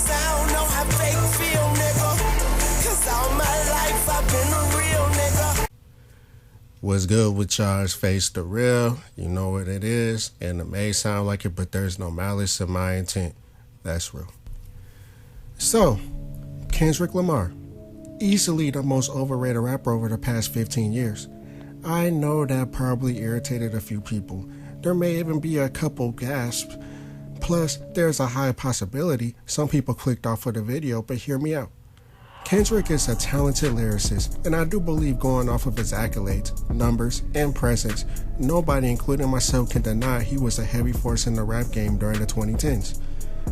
'cause I don't know how fake feel, nigga. 'Cause all my life I've been a real nigga. What's good with y'all? It's Face the Real. You know what it is. And it may sound like it, but there's no malice in my intent. That's real. So, Kendrick Lamar. Easily the most overrated rapper over the past 15 years. I know that probably irritated a few people. There may even be a couple gasps. Plus, there's a high possibility some people clicked off of the video, but hear me out. Kendrick is a talented lyricist, and I do believe going off of his accolades, numbers, and presence, nobody, including myself, can deny he was a heavy force in the rap game during the 2010s.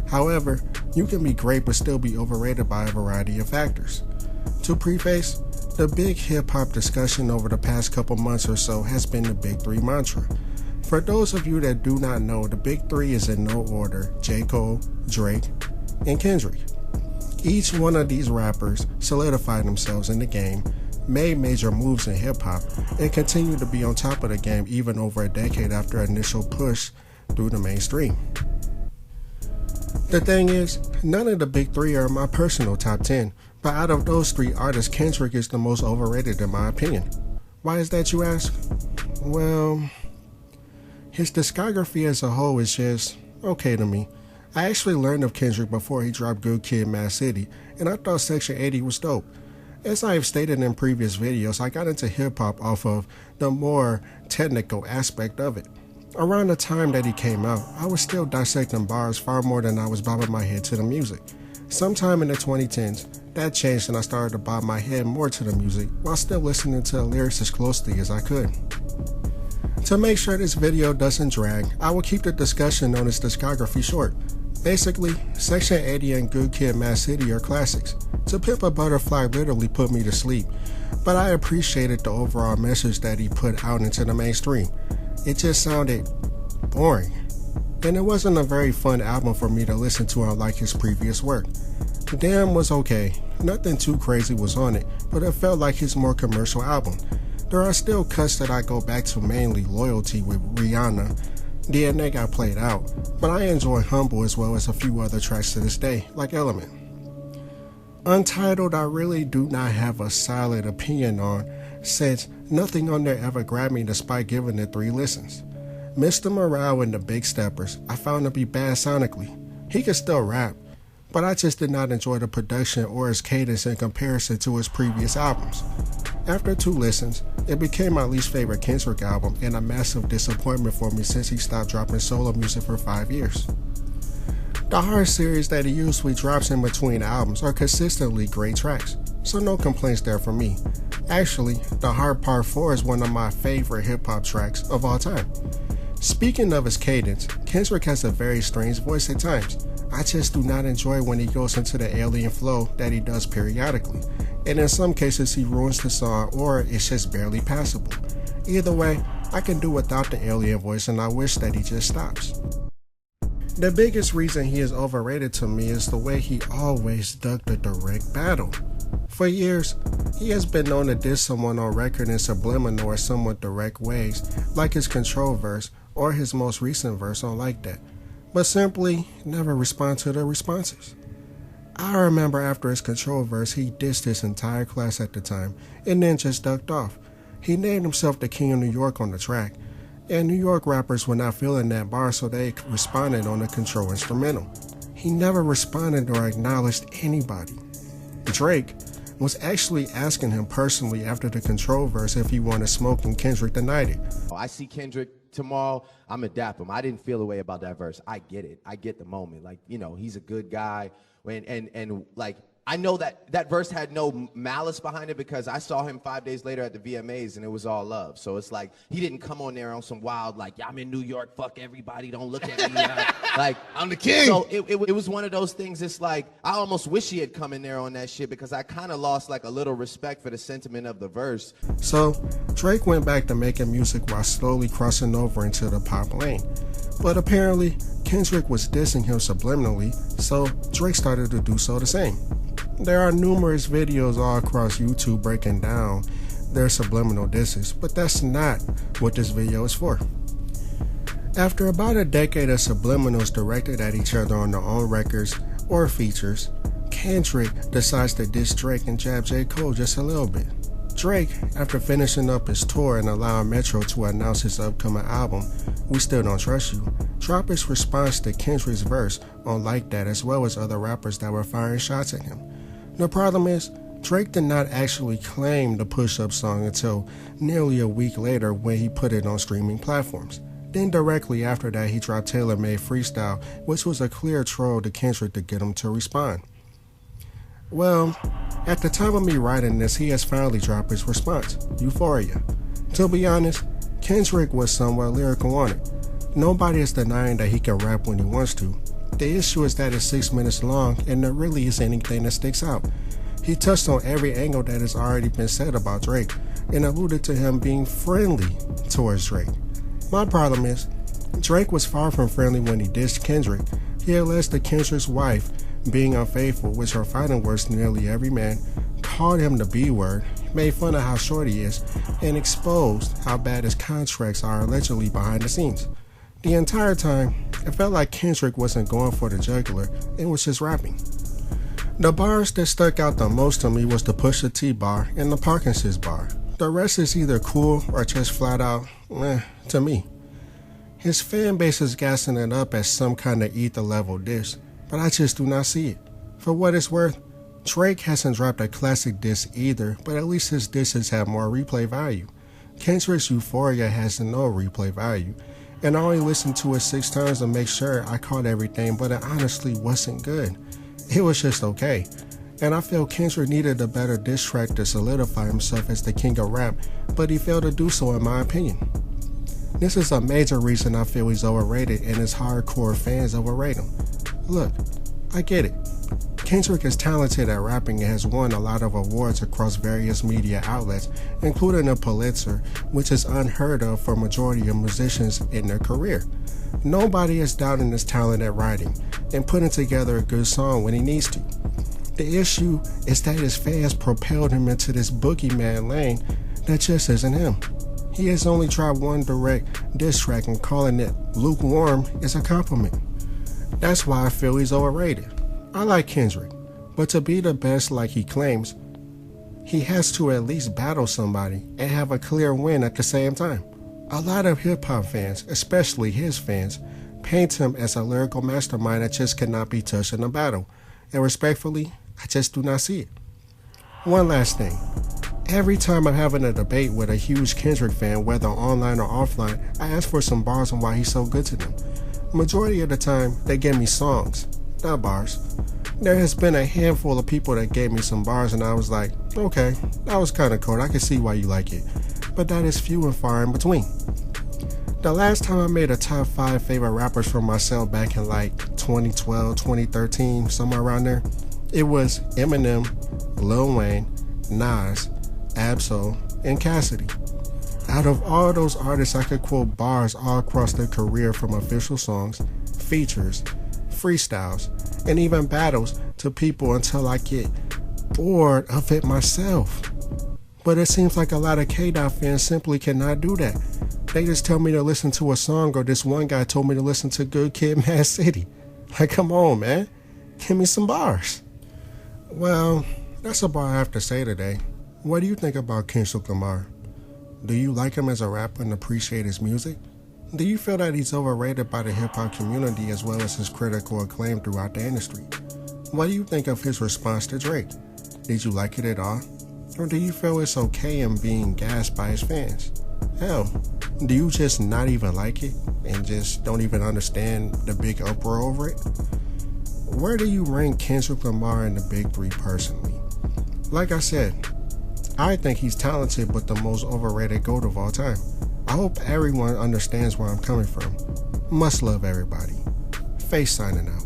However, you can be great but still be overrated by a variety of factors. To preface, the big hip-hop discussion over the past couple months or so has been the Big Three mantra. For those of you that do not know, the Big Three is in no order: J. Cole, Drake, and Kendrick. Each one of these rappers solidified themselves in the game, made major moves in hip-hop, and continue to be on top of the game even over a decade after initial push through the mainstream. The thing is, none of the Big Three are my personal top 10, but out of those three artists, Kendrick is the most overrated in my opinion. Why is that, you ask? Well, his discography as a whole is just okay to me. I actually learned of Kendrick before he dropped Good Kid, Mad City, and I thought Section 80 was dope. As I have stated in previous videos, I got into hip-hop off of the more technical aspect of it. Around the time that he came out, I was still dissecting bars far more than I was bobbing my head to the music. Sometime in the 2010s, that changed and I started to bob my head more to the music while still listening to the lyrics as closely as I could. To make sure this video doesn't drag, I will keep the discussion on his discography short. Basically, Section 80 and Good Kid, Mad City are classics. To Pimp a Butterfly literally put me to sleep, but I appreciated the overall message that he put out into the mainstream. It just sounded boring, and it wasn't a very fun album for me to listen to unlike his previous work. Damn was okay, nothing too crazy was on it, but it felt like his more commercial album. There are still cuts that I go back to, mainly Loyalty with Rihanna. DNA got played out, but I enjoy Humble as well as a few other tracks to this day, like Element. Untitled I really do not have a solid opinion on, since nothing on there ever grabbed me despite giving it 3 listens. Mr. Morale and the Big Steppers I found to be bad sonically. He could still rap, but I just did not enjoy the production or his cadence in comparison to his previous albums. After 2 listens, it became my least favorite Kendrick album and a massive disappointment for me since he stopped dropping solo music for 5 years. The Hard series that he usually drops in between albums are consistently great tracks, so no complaints there for me. Actually, The Hard Part 4 is one of my favorite hip-hop tracks of all time. Speaking of his cadence, Kendrick has a very strange voice at times. I just do not enjoy when he goes into the alien flow that he does periodically, and in some cases he ruins the song or it's just barely passable. Either way, I can do without the alien voice and I wish that he just stops. The biggest reason he is overrated to me is the way he always ducked a direct battle. For years, he has been known to diss someone on record in subliminal or somewhat direct ways, like his Control verse or his most recent verse on Like That, but simply never respond to the responses. I remember after his Control verse, he dissed his entire class at the time and then just ducked off. He named himself the King of New York on the track, and New York rappers were not feeling that bar, so they responded on the Control instrumental. He never responded or acknowledged anybody. Drake was actually asking him personally after the Control verse if he wanted smoke, and Kendrick denied it. I see Kendrick tomorrow, I'm gonna dap him. I didn't feel the way about that verse. I get it. I get the moment. Like, you know, he's a good guy. And like, I know that verse had no malice behind it because I saw him 5 days later at the VMAs and it was all love. So it's like, he didn't come on there on some wild, like, yeah, I'm in New York, fuck everybody, don't look at me. Like, I'm the king. So it was one of those things, it's like, I almost wish he had come in there on that shit because I kind of lost like a little respect for the sentiment of the verse. So Drake went back to making music while slowly crossing over into the pop lane. But apparently, Kendrick was dissing him subliminally, so Drake started to do so the same. There are numerous videos all across YouTube breaking down their subliminal disses, but that's not what this video is for. After about a decade of subliminals directed at each other on their own records or features, Kendrick decides to diss Drake and jab J. Cole just a little bit. Drake, after finishing up his tour and allowing Metro to announce his upcoming album, We Still Don't Trust You, dropped his response to Kendrick's verse on Like That, as well as other rappers that were firing shots at him. The problem is, Drake did not actually claim the push-up song until nearly a week later when he put it on streaming platforms. Then directly after that, he dropped Tailor-Made Freestyle, which was a clear troll to Kendrick to get him to respond. Well, at the time of me writing this, he has finally dropped his response, Euphoria. To be honest, Kendrick was somewhat lyrical on it. Nobody is denying that he can rap when he wants to. The issue is that it's 6 minutes long and there really isn't anything that sticks out. He touched on every angle that has already been said about Drake and alluded to him being friendly towards Drake. My problem is, Drake was far from friendly when he dissed Kendrick. He alleged that Kendrick's wife, being unfaithful, which are fighting words to nearly every man, called him the B-word, made fun of how short he is, and exposed how bad his contracts are allegedly behind the scenes. The entire time, it felt like Kendrick wasn't going for the jugular and was just rapping. The bars that stuck out the most to me was the Pusha T bar and the Parkinson's bar. The rest is either cool or just flat out, to me. His fan base is gassing it up as some kind of ether level diss, but I just do not see it. For what it's worth, Drake hasn't dropped a classic diss either, but at least his disses have more replay value. Kendrick's Euphoria has no replay value, and I only listened to it 6 times to make sure I caught everything, but it honestly wasn't good. It was just okay, and I feel Kendrick needed a better diss track to solidify himself as the king of rap, but he failed to do so in my opinion. This is a major reason I feel he's overrated and his hardcore fans overrate him. Look, I get it. Kendrick is talented at rapping and has won a lot of awards across various media outlets, including a Pulitzer, which is unheard of for a majority of musicians in their career. Nobody is doubting his talent at writing and putting together a good song when he needs to. The issue is that his fans propelled him into this boogeyman lane that just isn't him. He has only dropped one direct diss track, and calling it lukewarm is a compliment. That's why I feel he's overrated. I like Kendrick, but to be the best like he claims, he has to at least battle somebody and have a clear win at the same time. A lot of hip-hop fans, especially his fans, paint him as a lyrical mastermind that just cannot be touched in a battle, and respectfully, I just do not see it. One last thing. Every time I'm having a debate with a huge Kendrick fan, whether online or offline, I ask for some bars on why he's so good to them. Majority of the time, they give me songs, not bars. There has been a handful of people that gave me some bars and I was like, okay, that was kind of cool, I can see why you like it. But that is few and far in between. The last time I made a top 5 favorite rappers for myself back in like 2012, 2013, somewhere around there, it was Eminem, Lil Wayne, Nas, Absol, and Cassidy. Out of all those artists, I could quote bars all across their career, from official songs, features, freestyles, and even battles to people until I get bored of it myself. But it seems like a lot of K-Dot fans simply cannot do that. They just tell me to listen to a song, or this one guy told me to listen to Good Kid, Mad City. Like, come on, man. Give me some bars. Well, that's about all I have to say today. What do you think about Kendrick Lamar? Do you like him as a rapper and appreciate his music? Do you feel that he's overrated by the hip-hop community as well as his critical acclaim throughout the industry? What do you think of his response to Drake? Did you like it at all? Or do you feel it's okay in being gassed by his fans? Hell, do you just not even like it and just don't even understand the big uproar over it? Where do you rank Kendrick Lamar in the big 3 personally? Like I said, I think he's talented but the most overrated GOAT of all time. I hope everyone understands where I'm coming from. Much love, everybody. Face signing out.